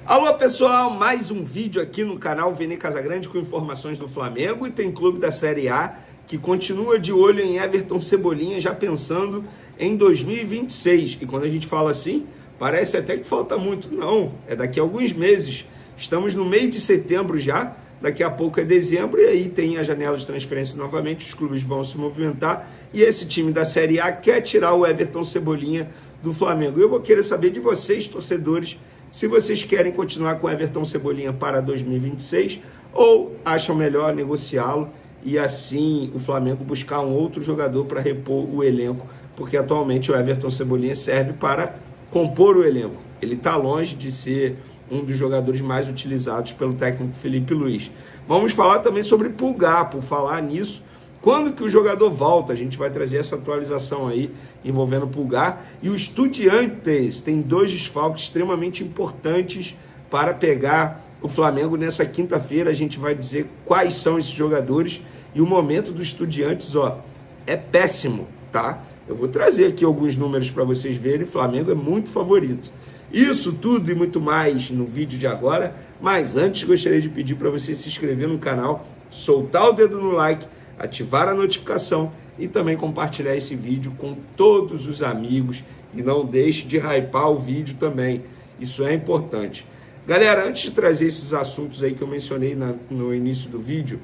Alô pessoal, mais um vídeo aqui no canal Vini Casagrande com informações do Flamengo e tem clube da Série A que continua de olho em Everton Cebolinha já pensando em 2026. E quando a gente fala assim, parece até que falta muito. Não, é daqui a alguns meses. Estamos no meio de setembro já, daqui a pouco é dezembro e aí tem a janela de transferência novamente, os clubes vão se movimentar e esse time da Série A quer tirar o Everton Cebolinha do Flamengo. Eu vou querer saber de vocês, torcedores, se vocês querem continuar com Everton Cebolinha para 2026 ou acham melhor negociá-lo e assim o Flamengo buscar um outro jogador para repor o elenco, porque atualmente o Everton Cebolinha serve para compor o elenco. Ele está longe de ser um dos jogadores mais utilizados pelo técnico Felipe Luiz. Vamos falar também sobre Pulgar, por falar nisso. Quando que o jogador volta? A gente vai trazer essa atualização aí envolvendo o Pulgar. E o Estudiantes tem dois desfalques extremamente importantes para pegar o Flamengo nessa quinta-feira. A gente vai dizer quais são esses jogadores. E o momento do Estudiantes, ó, é péssimo, tá? Eu vou trazer aqui alguns números para vocês verem. O Flamengo é muito favorito. Isso tudo e muito mais no vídeo de agora. Mas antes, gostaria de pedir para você se inscrever no canal, soltar o dedo no like, ativar a notificação e também compartilhar esse vídeo com todos os amigos e não deixe de hypar o vídeo também, isso é importante. Galera, antes de trazer esses assuntos aí que eu mencionei no início do vídeo,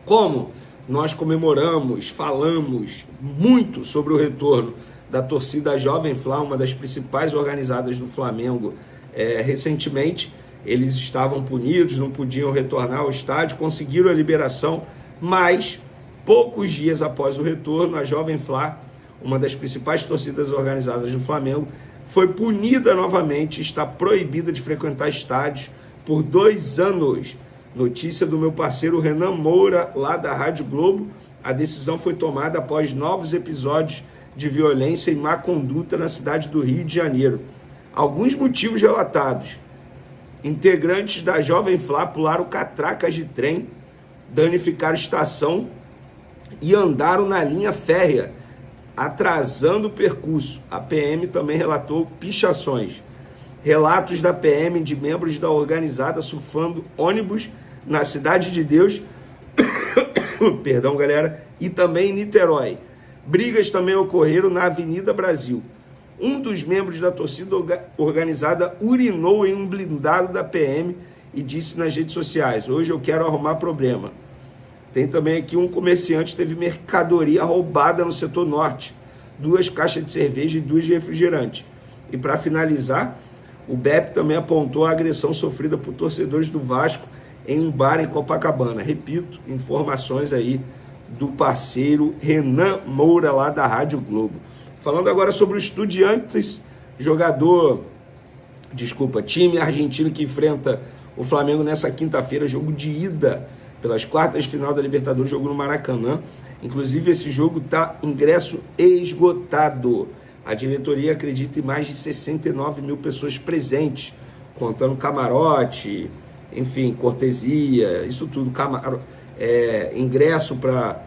como nós comemoramos, falamos muito sobre o retorno da torcida Jovem Flá, uma das principais organizadas do Flamengo, recentemente, eles estavam punidos, não podiam retornar ao estádio, conseguiram a liberação, mas poucos dias após o retorno, a Jovem Flá, uma das principais torcidas organizadas do Flamengo, foi punida novamente, está proibida de frequentar estádios por 2 anos. Notícia do meu parceiro Renan Moura, lá da Rádio Globo. A decisão foi tomada após novos episódios de violência e má conduta na cidade do Rio de Janeiro. Alguns motivos relatados: integrantes da Jovem Flá pularam catracas de trem, danificaram estação e andaram na linha férrea, atrasando o percurso. A PM também relatou pichações. Relatos da PM de membros da organizada surfando ônibus na Cidade de Deus, perdão, galera, e também em Niterói. Brigas também ocorreram na Avenida Brasil. Um dos membros da torcida organizada urinou em um blindado da PM e disse nas redes sociais: hoje eu quero arrumar problema. Tem também aqui um comerciante teve mercadoria roubada no setor norte, 2 caixas de cerveja e 2 de refrigerante. E para finalizar, o BEP também apontou a agressão sofrida por torcedores do Vasco em um bar em Copacabana. Repito, informações aí do parceiro Renan Moura, lá da Rádio Globo. Falando agora sobre o Estudiantes, time argentino que enfrenta o Flamengo nessa quinta-feira, jogo de ida pelas quartas de final da Libertadores, jogo no Maracanã. Inclusive, esse jogo está ingresso esgotado. A diretoria acredita em mais de 69 mil pessoas presentes, contando camarote, enfim, cortesia, isso tudo, ingresso para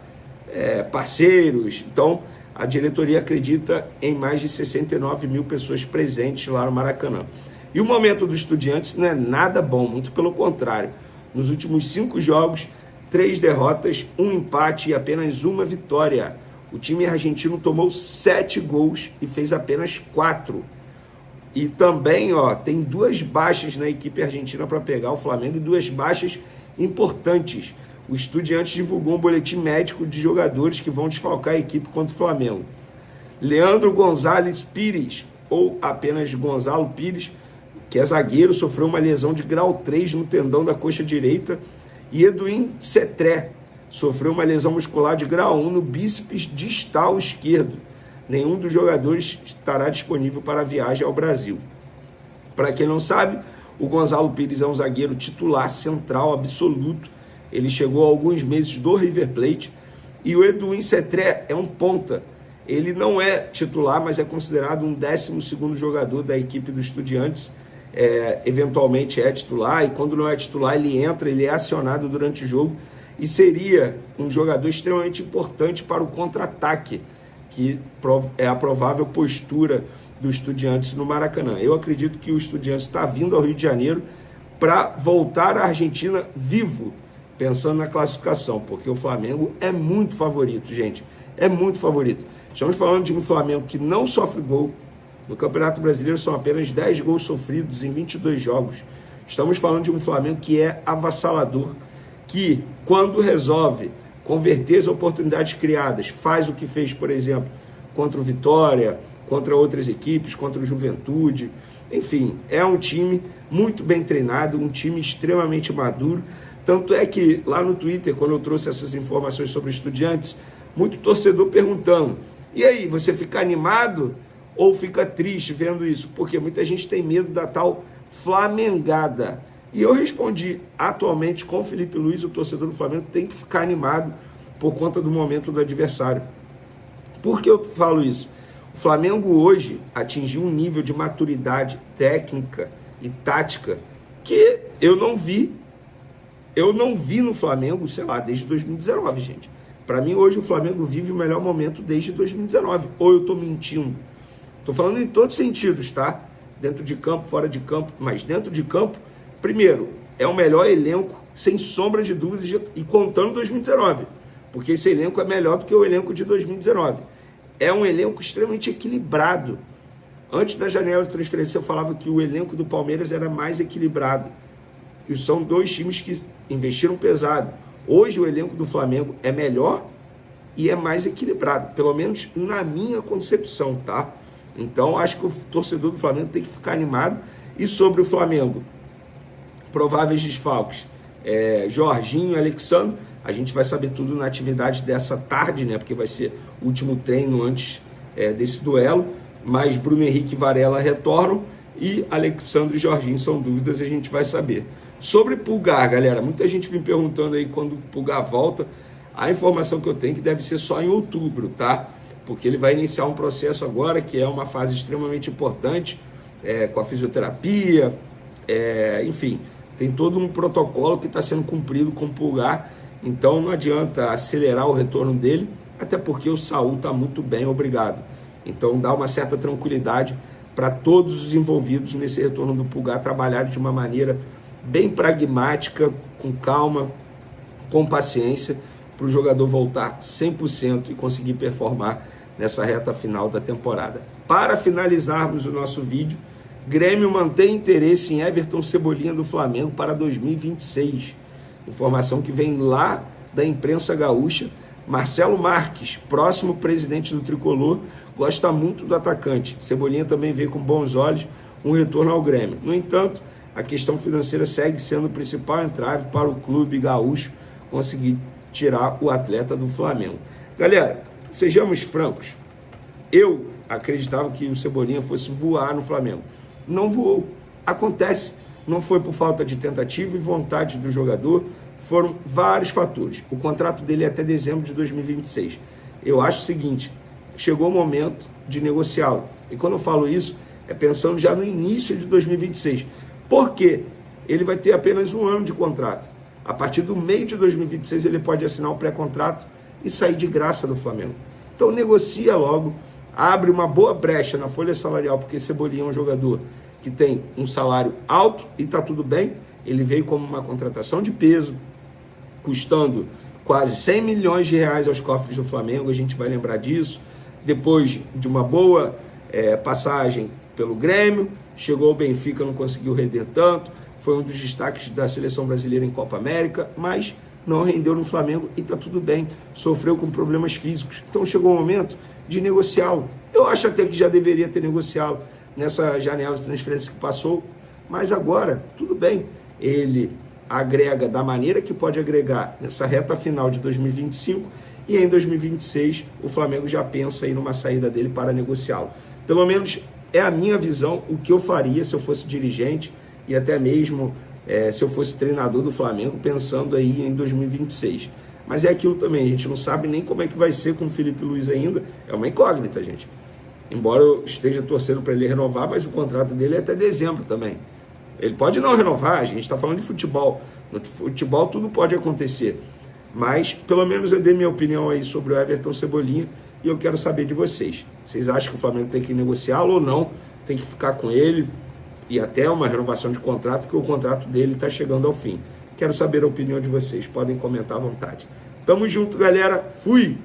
parceiros. Então, a diretoria acredita em mais de 69 mil pessoas presentes lá no Maracanã. E o momento dos Estudiantes não é nada bom, muito pelo contrário. Nos últimos 5 jogos, 3 derrotas, 1 empate e apenas 1 vitória. O time argentino tomou 7 gols e fez apenas 4. E também, tem 2 baixas na equipe argentina para pegar o Flamengo e 2 baixas importantes. O Estudiantes divulgou um boletim médico de jogadores que vão desfalcar a equipe contra o Flamengo. Leandro Gonzalez Pires, ou apenas Gonzalo Pires, que é zagueiro, sofreu uma lesão de grau 3 no tendão da coxa direita, e Edwin Cetré sofreu uma lesão muscular de grau 1 no bíceps distal esquerdo. Nenhum dos jogadores estará disponível para a viagem ao Brasil. Para quem não sabe, o Gonzalo Pires é um zagueiro titular central absoluto. Ele chegou há alguns meses do River Plate. E o Edwin Cetré é um ponta. Ele não é titular, mas é considerado um 12º jogador da equipe do Estudiantes. Eventualmente é titular, e quando não é titular ele entra, ele é acionado durante o jogo e seria um jogador extremamente importante para o contra-ataque, que é a provável postura do Estudiantes no Maracanã. Eu acredito que o Estudiantes está vindo ao Rio de Janeiro para voltar à Argentina vivo, pensando na classificação, porque o Flamengo é muito favorito, gente, é muito favorito. Estamos falando de um Flamengo que não sofre gol. No Campeonato Brasileiro são apenas 10 gols sofridos em 22 jogos. Estamos falando de um Flamengo que é avassalador, que quando resolve converter as oportunidades criadas, faz o que fez, por exemplo, contra o Vitória, contra outras equipes, contra o Juventude. Enfim, é um time muito bem treinado, um time extremamente maduro. Tanto é que lá no Twitter, quando eu trouxe essas informações sobre Estudiantes, muito torcedor perguntando: e aí, você fica animado ou fica triste vendo isso? Porque muita gente tem medo da tal flamengada. E eu respondi: atualmente, com o Felipe Luiz, o torcedor do Flamengo tem que ficar animado por conta do momento do adversário. Por que eu falo isso? O Flamengo hoje atingiu um nível de maturidade técnica e tática que eu não vi no Flamengo, sei lá, desde 2019, gente. Para mim, hoje, o Flamengo vive o melhor momento desde 2019. Ou eu estou mentindo? Estou falando em todos os sentidos, tá? Dentro de campo, fora de campo. Mas dentro de campo, primeiro, é o melhor elenco, sem sombra de dúvidas, e contando 2019. Porque esse elenco é melhor do que o elenco de 2019. É um elenco extremamente equilibrado. Antes da janela de transferência, eu falava que o elenco do Palmeiras era mais equilibrado. E são dois times que investiram pesado. Hoje o elenco do Flamengo é melhor e é mais equilibrado, pelo menos na minha concepção, tá? Então acho que o torcedor do Flamengo tem que ficar animado. E sobre o Flamengo, prováveis desfalques, Jorginho e Alexandre, a gente vai saber tudo na atividade dessa tarde, né? Porque vai ser o último treino antes desse duelo, mas Bruno Henrique e Varela retornam e Alexandre e Jorginho são dúvidas, a gente vai saber. Sobre Pulgar, galera, muita gente me perguntando aí quando o Pulgar volta. A informação que eu tenho é que deve ser só em outubro, tá? Porque ele vai iniciar um processo agora que é uma fase extremamente importante, com a fisioterapia, enfim, tem todo um protocolo que está sendo cumprido com o Pulgar, então não adianta acelerar o retorno dele, até porque o Saúl está muito bem, obrigado. Então dá uma certa tranquilidade para todos os envolvidos nesse retorno do Pulgar trabalharem de uma maneira bem pragmática, com calma, com paciência, para o jogador voltar 100% e conseguir performar nessa reta final da temporada. Para finalizarmos o nosso vídeo, Grêmio mantém interesse em Everton Cebolinha do Flamengo para 2026. Informação que vem lá da imprensa gaúcha. Marcelo Marques, próximo presidente do Tricolor, gosta muito do atacante. Cebolinha também vê com bons olhos um retorno ao Grêmio. No entanto, a questão financeira segue sendo o principal entrave para o clube gaúcho conseguir tirar o atleta do Flamengo. Galera, sejamos francos, eu acreditava que o Cebolinha fosse voar no Flamengo. Não voou. Acontece, não foi por falta de tentativa e vontade do jogador, foram vários fatores. O contrato dele é até dezembro de 2026. Eu acho o seguinte, chegou o momento de negociá-lo. E quando eu falo isso, é pensando já no início de 2026. Por quê? Ele vai ter apenas um ano de contrato. A partir do meio de 2026 ele pode assinar o pré-contrato e sair de graça do Flamengo. Então negocia logo, abre uma boa brecha na folha salarial, porque Cebolinha é um jogador que tem um salário alto e está tudo bem. Ele veio como uma contratação de peso, custando quase 100 milhões de reais aos cofres do Flamengo, a gente vai lembrar disso. Depois de uma boa passagem pelo Grêmio, chegou ao Benfica, não conseguiu render tanto, foi um dos destaques da seleção brasileira em Copa América, mas não rendeu no Flamengo e está tudo bem, sofreu com problemas físicos. Então chegou o momento de negociá-lo. Eu acho até que já deveria ter negociá-lo nessa janela de transferência que passou, mas agora, tudo bem, ele agrega da maneira que pode agregar nessa reta final de 2025 e em 2026 o Flamengo já pensa aí numa saída dele para negociá-lo. Pelo menos é a minha visão, o que eu faria se eu fosse dirigente e até mesmo se eu fosse treinador do Flamengo, pensando aí em 2026. Mas é aquilo também, a gente não sabe nem como é que vai ser com o Felipe Luiz ainda, é uma incógnita, gente. Embora eu esteja torcendo para ele renovar, mas o contrato dele é até dezembro também. Ele pode não renovar, a gente está falando de futebol. No futebol tudo pode acontecer. Mas, pelo menos eu dei minha opinião aí sobre o Everton Cebolinha e eu quero saber de vocês. Vocês acham que o Flamengo tem que negociá-lo ou não? Tem que ficar com ele e até uma renovação de contrato, porque o contrato dele está chegando ao fim. Quero saber a opinião de vocês, podem comentar à vontade. Tamo junto, galera. Fui!